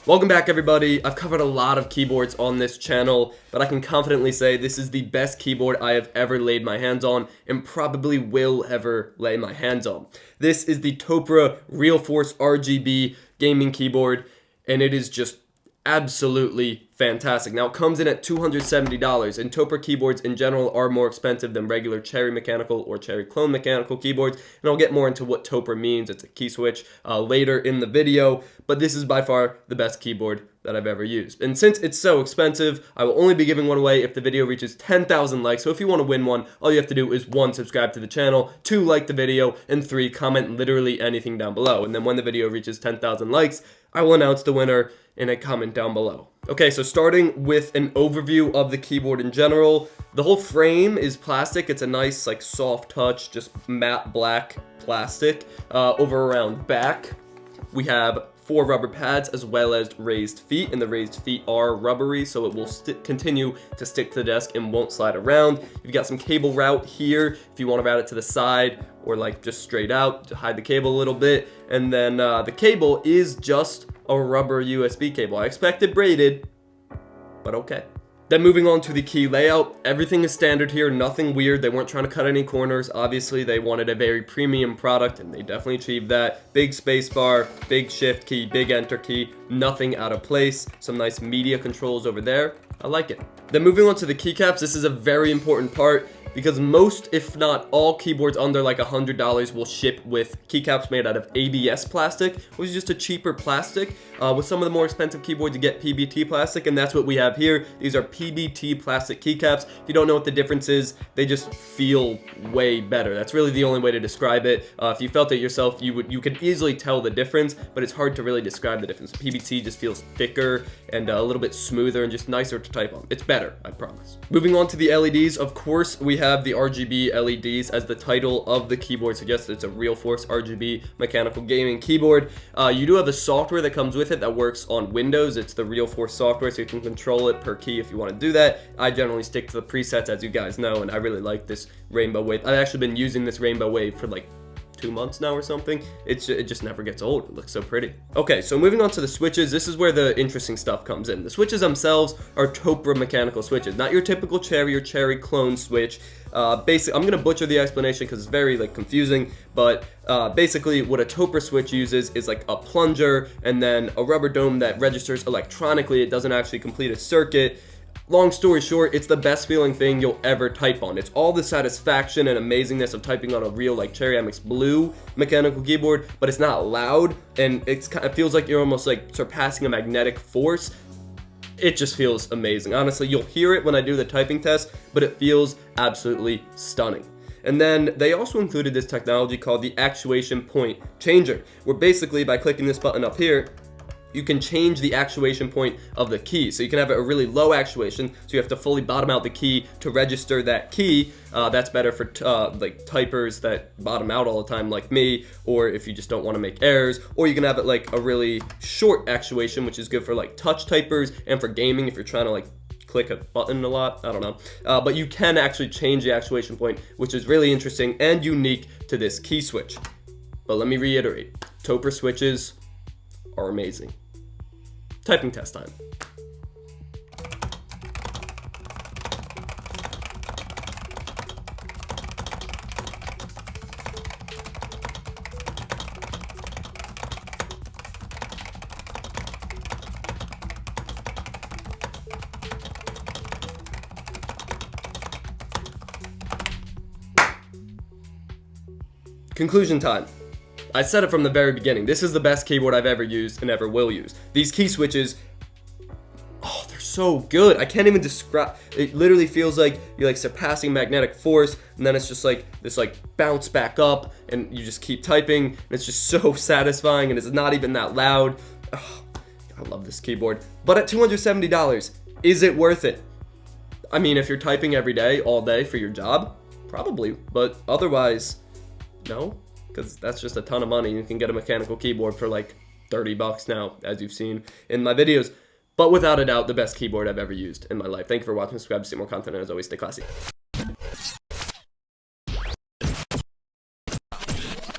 Welcome back, everybody. I've covered a lot of keyboards on this channel, but I can confidently say this is the best keyboard I have ever laid my hands on and probably will ever lay my hands on. This is the Topra RealForce RGB gaming keyboard, and it is just absolutely fantastic. Now, it comes in at $270, and Topra keyboards in general are more expensive than regular Cherry mechanical or Cherry clone mechanical keyboards, and I'll get more into what Topra means. It's a key switch later in the video, but this is by far the best keyboard that I've ever used. And since it's so expensive, I will only be giving one away if the video reaches 10,000 likes. So if you want to win one, all you have to do is 1, subscribe to the channel, 2, like the video, and 3, comment literally anything down below. And then when the video reaches 10,000 likes, I will announce the winner in a comment down below. Okay, so starting with an overview of the keyboard in general, the whole frame is plastic. It's a nice, like, soft touch, just matte black plastic. Over around back, we have 4 rubber pads as well as raised feet, and the raised feet are rubbery, so it will continue to stick to the desk and won't slide around. You've got some cable route here if you want to route it to the side or like just straight out to hide the cable a little bit. And then the cable is just a rubber USB cable. I expected braided, but okay. Then moving on to the key layout, everything is standard here, nothing weird. They weren't trying to cut any corners. Obviously, they wanted a very premium product, and they definitely achieved that. Big spacebar, big shift key, big enter key, nothing out of place. Some nice media controls over there. I like it. Then moving on to the keycaps, this is a very important part because most, if not all, keyboards under like $100 will ship with keycaps made out of ABS plastic, which is just a cheaper plastic. With some of the more expensive keyboards, you get PBT plastic, and that's what we have here. These are PBT plastic keycaps. If you don't know what the difference is, they just feel way better. That's really the only way to describe it. If you felt it yourself, you could easily tell the difference, but it's hard to really describe the difference. PBT just feels thicker and a little bit smoother and just nicer to type on. It's better, I promise. Moving on to the LEDs, of course, we have the RGB LEDs. As the title of the keyboard suggests, it's a RealForce RGB mechanical gaming keyboard. You do have a software that comes with it that works on Windows. It's the RealForce software, so you can control it per key if you want to do that. I generally stick to the presets, as you guys know, and I really like this rainbow wave. I've actually been using this rainbow wave for like 2 months now or something. It just never gets old. It looks so pretty. Okay, so moving on to the switches, this is where the interesting stuff comes in. The switches themselves are Topra mechanical switches, not your typical Cherry or Cherry clone switch. Basically, I'm gonna butcher the explanation because it's very like confusing, but basically what a Topra switch uses is like a plunger and then a rubber dome that registers electronically. It doesn't actually complete a circuit. Long story short, it's the best feeling thing you'll ever type on. It's all the satisfaction and amazingness of typing on a real like Cherry MX Blue mechanical keyboard, but it's not loud, and it feels like you're almost like surpassing a magnetic force. It just feels amazing. Honestly, you'll hear it when I do the typing test, but it feels absolutely stunning. And then they also included this technology called the actuation point changer, where basically by clicking this button up here, you can change the actuation point of the key. So you can have a really low actuation, so you have to fully bottom out the key to register that key. That's better for like typers that bottom out all the time like me, or if you just don't want to make errors. Or you can have it like a really short actuation, which is good for like touch typers and for gaming if you're trying to like click a button a lot. I don't know. But you can actually change the actuation point, which is really interesting and unique to this key switch. But let me reiterate, Topra switches are amazing. Typing test time. Conclusion time. I said it from the very beginning. This is the best keyboard I've ever used and ever will use. These key switches, oh, they're so good. I can't even describe. It literally feels like you're like surpassing magnetic force, and then it's just like this like bounce back up, and you just keep typing, and it's just so satisfying, and it's not even that loud. Oh, I love this keyboard. But at $270, is it worth it? I mean, if you're typing every day, all day for your job, probably. But otherwise, no. Because that's just a ton of money. You can get a mechanical keyboard for like $30 now, as you've seen in my videos. But without a doubt, the best keyboard I've ever used in my life. Thank you for watching. Subscribe to see more content, and as always, stay classy.